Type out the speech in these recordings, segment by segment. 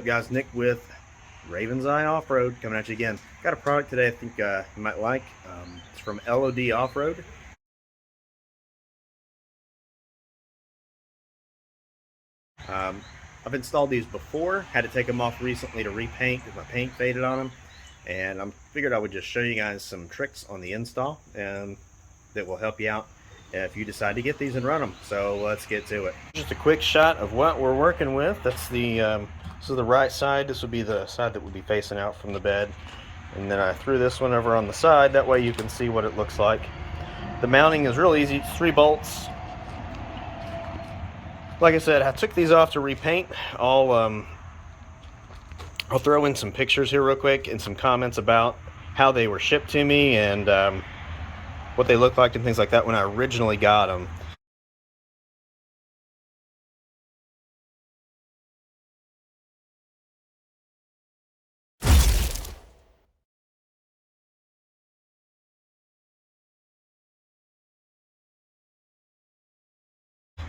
Guys, Nick with Raven's Eye Off-Road coming at you again. Got a product today I think you might like. It's from LoD Off-Road. I've installed these before, had to take them off recently to repaint because my paint faded on them, and I figured I would just show you guys some tricks on the install and that will help you out if you decide to get these and run them. So let's get to it. Just a quick shot of what we're working with. That's the this is the right side. This would be the side that would be facing out from the bed, and then I threw this one over on the side. That way you can see what it looks like. The mounting is real easy. It's 3 bolts. Like I said, I took these off to repaint. I'll throw in some pictures here real quick and some comments about how they were shipped to me and what they look like and things like that when I originally got them.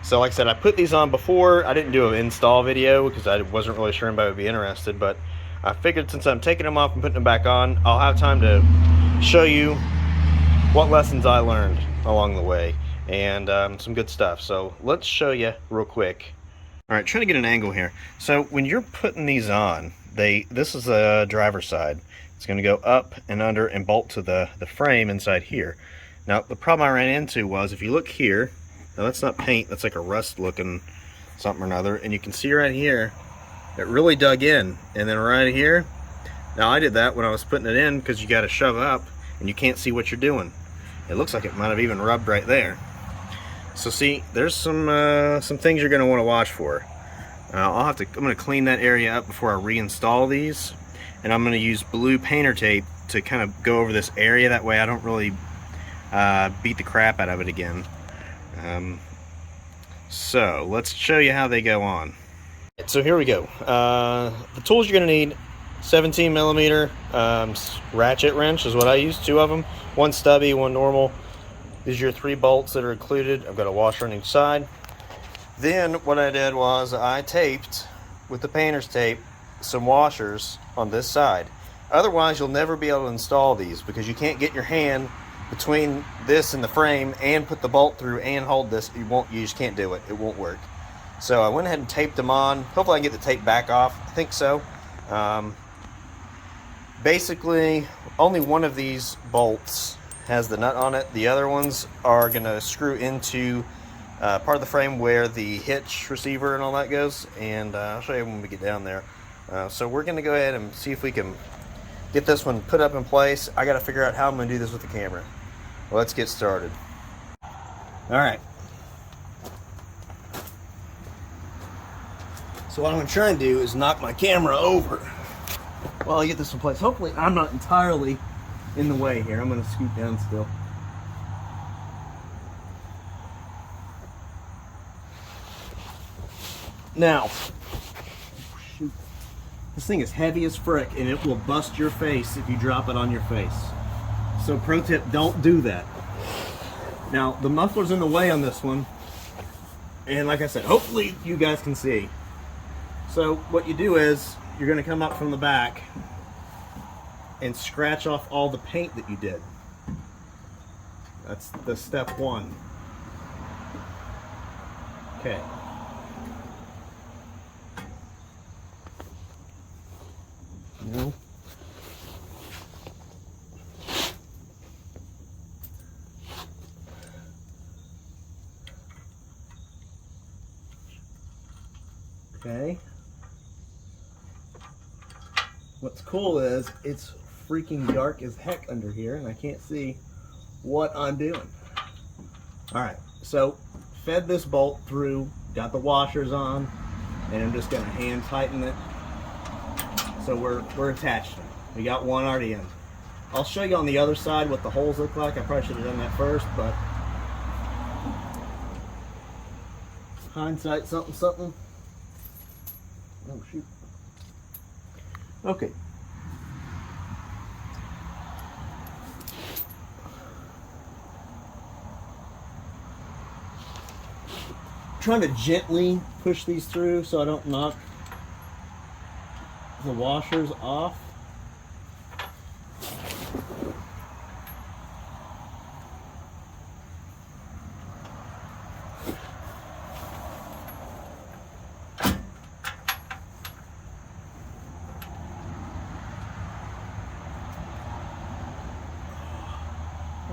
So like I said, I put these on before. I didn't do an install video because I wasn't really sure anybody would be interested, but I figured since I'm taking them off and putting them back on, I'll have time to show you what lessons I learned along the way and some good stuff. So let's show you real quick. All right, trying to get an angle here. So when you're putting these on, this is the driver's side. It's going to go up and under and bolt to the frame inside here. Now the problem I ran into was, if you look here, now that's not paint, that's like a rust looking something or another, and you can see right here it really dug in, and then right here, now I did that when I was putting it in because you got to shove up and you can't see what you're doing. It looks like it might have even rubbed right there. So see, there's some things you're going to want to watch for. I'm going to clean that area up before I reinstall these, and I'm going to use blue painter tape to kind of go over this area. That way I don't really beat the crap out of it again. So let's show you how they go on. So here we go. The tools you're going to need: 17 millimeter ratchet wrench is what I use, 2 of them, 1 stubby, 1 normal. These are your 3 bolts that are included. I've got a washer on each side. Then what I did was I taped with the painter's tape some washers on this side. Otherwise you'll never be able to install these because you can't get your hand between this and the frame and put the bolt through and hold this. You just can't do it. It won't work. So I went ahead and taped them on. Hopefully I can get the tape back off. I think so. Basically only one of these bolts has the nut on it. The other ones are going to screw into part of the frame where the hitch receiver and all that goes, and I'll show you when we get down there. So we're going to go ahead and see if we can get this one put up in place. I got to figure out how I'm going to do this with the camera. Well, let's get started. Alright. So what I'm going to try and do is knock my camera over while I get this in place. Hopefully I'm not entirely in the way here. I'm going to scoot down still. Now, shoot, this thing is heavy as frick and it will bust your face if you drop it on your face. So pro tip, don't do that. Now, the muffler's in the way on this one, and like I said, hopefully you guys can see. So what you do is you're going to come up from the back and scratch off all the paint that you did. That's the step 1. Okay. No. Okay. What's cool is it's freaking dark as heck under here and I can't see what I'm doing. Alright, so fed this bolt through, got the washers on, and I'm just going to hand tighten it. So we're attached. We got one already in. I'll show you on the other side what the holes look like. I probably should have done that first, but hindsight something. Oh shoot. Okay. Trying to gently push these through so I don't knock the washers off.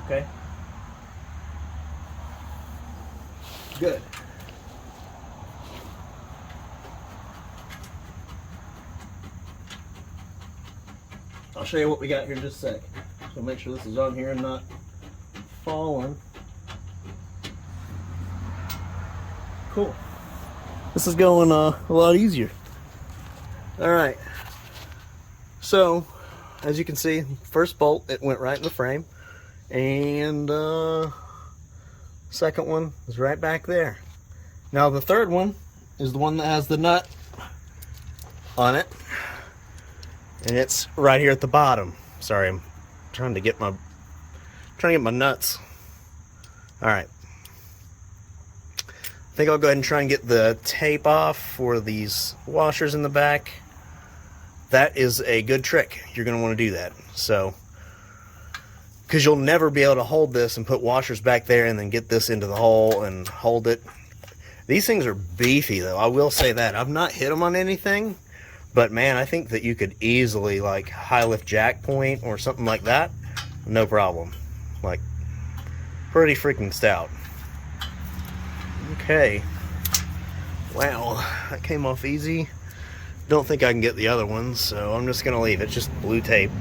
Okay. Good. I'll show you what we got here in just a sec. So make sure this is on here and not falling. Cool. This is going a lot easier. All right. So, as you can see, first bolt, it went right in the frame. And second one is right back there. Now the third one is the one that has the nut on it. And it's right here at the bottom. Sorry, I'm trying to get my nuts. All right. I think I'll go ahead and try and get the tape off for these washers in the back. That is a good trick. You're going to want to do that. So, because you'll never be able to hold this and put washers back there and then get this into the hole and hold it. These things are beefy though. I will say that. I've not hit them on anything. But man, I think that you could easily like high lift jack point or something like that. No problem. Like pretty freaking stout. Okay. Wow, that came off easy. Don't think I can get the other ones, so I'm just gonna leave it. Just blue tape.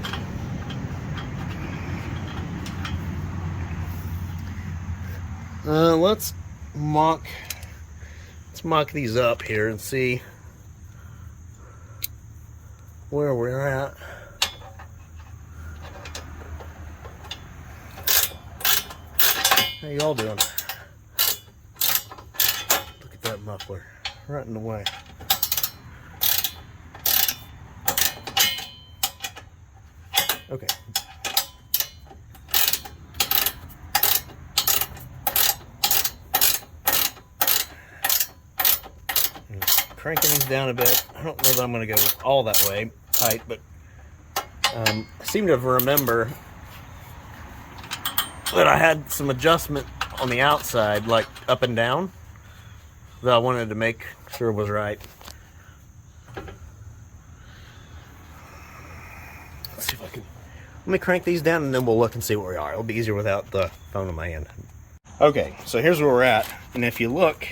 Let's mock these up here and see where we're at. How you all doing? Look at that muffler, right in the way. Okay. Cranking these down a bit. I don't know that I'm going to go all that way tight, but I seem to remember that I had some adjustment on the outside, like up and down, that I wanted to make sure was right. Let's see if I can. Let me crank these down and then we'll look and see where we are. It'll be easier without the phone in my hand. Okay, so here's where we're at, and if you look,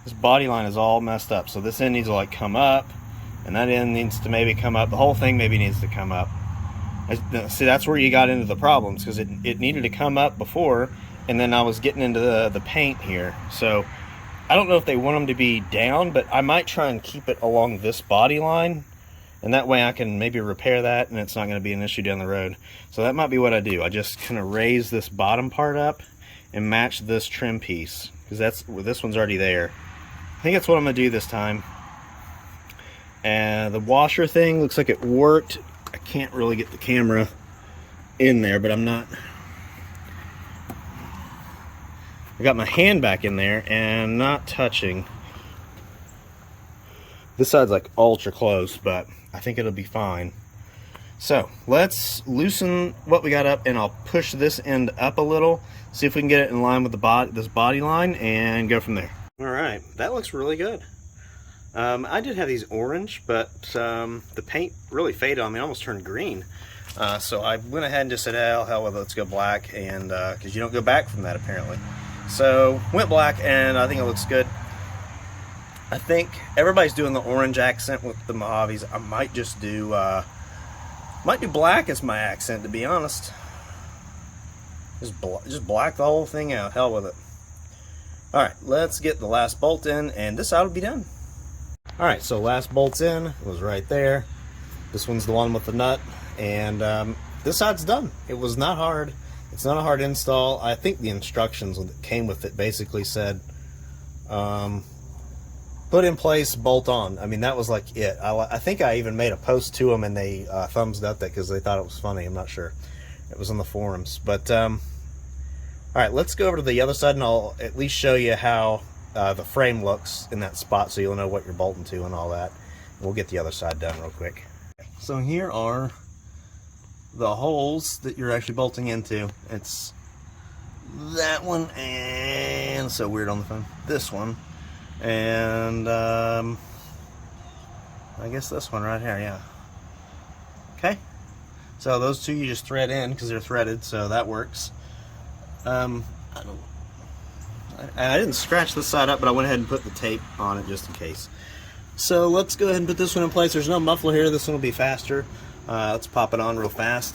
this body line is all messed up. So this end needs to like come up, and that end needs to maybe come up. The whole thing maybe needs to come up. See, that's where you got into the problems, because it needed to come up before, and then I was getting into the paint here. So I don't know if they want them to be down, but I might try and keep it along this body line, and that way I can maybe repair that, and it's not going to be an issue down the road. So that might be what I do. I just kind of raise this bottom part up and match this trim piece, because this one's already there. I think that's what I'm going to do this time. And the washer thing looks like it worked. I can't really get the camera in there, but I'm not. I got my hand back in there and not touching. This side's like ultra close, but I think it'll be fine. So let's loosen what we got up, and I'll push this end up a little, see if we can get it in line with the this body line, and go from there. All right, that looks really good. I did have these orange, but the paint really faded on me, almost turned green. So I went ahead and just said, oh, hell with it, let's go black, and because you don't go back from that apparently. So went black, and I think it looks good. I think everybody's doing the orange accent with the Mojaves. I might just do black as my accent, to be honest. Just black the whole thing out. Hell with it. All right, let's get the last bolt in, and this side will be done. All right, so last bolt's in. It was right there. This one's the one with the nut, and this side's done. It was not hard. It's not a hard install. I think the instructions that came with it basically said, put in place, bolt on. I mean, that was like it. I think I even made a post to them, and they thumbs up that because they thought it was funny. I'm not sure. It was on the forums. But, all right, let's go over to the other side, and I'll at least show you how the frame looks in that spot, so you'll know what you're bolting to and all that. We'll get the other side done real quick. So here are the holes that you're actually bolting into. It's that one, and so weird on the phone. This one, and I guess this one right here, yeah. Okay, so those two you just thread in because they're threaded, so that works. I didn't scratch this side up, but I went ahead and put the tape on it just in case. So let's go ahead and put this one in place. There's no muffler here. This one will be faster. Let's pop it on real fast,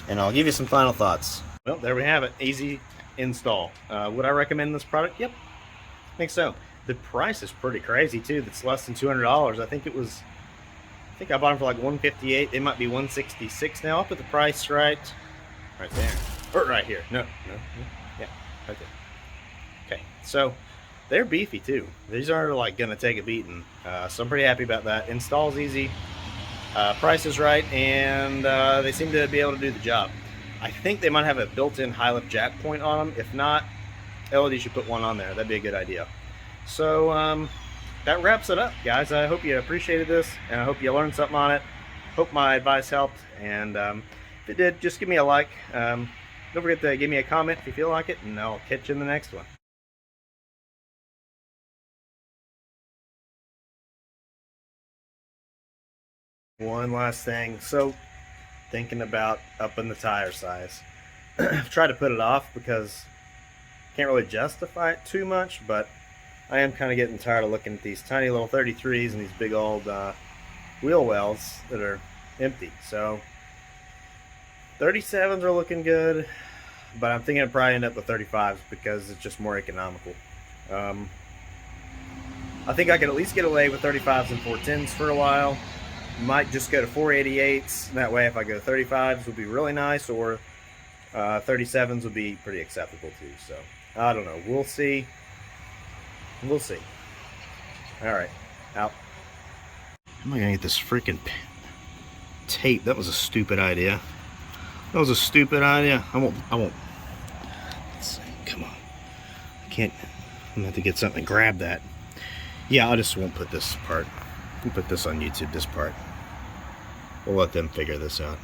and I'll give you some final thoughts. Well, there we have it. Easy install. Would I recommend this product? Yep, I think so. The price is pretty crazy too. That's less than $200. I think I bought them for like $158. They might be $166 now. I'll put the price right there, or right here. No, yeah, right there. Okay, so they're beefy too. These are like gonna take a beating, so I'm pretty happy about that. Install's easy, price is right, and they seem to be able to do the job. I think they might have a built-in high lift jack point on them. If not, LoD should put one on there. That'd be a good idea. So that wraps it up, guys. I hope you appreciated this, and I hope you learned something on it. Hope my advice helped, and if it did, just give me a like. Don't forget to give me a comment if you feel like it, and I'll catch you in the next one. One last thing. So, thinking about upping the tire size. I've tried to put it off because I can't really justify it too much, but I am kind of getting tired of looking at these tiny little 33s and these big old wheel wells that are empty. So 37s are looking good, but I'm thinking I'd probably end up with 35s because it's just more economical. I think I could at least get away with 35s and 410s for a while. Might just go to 488s. That way, if I go 35s, would be really nice, or 37s would be pretty acceptable too. So I don't know. We'll see. We'll see. All right, out. How am I gonna get this freaking tape? That was a stupid idea. That was a stupid idea. I won't. Let's see. Come on. I can't. I'm gonna have to get something to grab that. Yeah, I just won't put this part. We'll put this on YouTube. This part. We'll let them figure this out.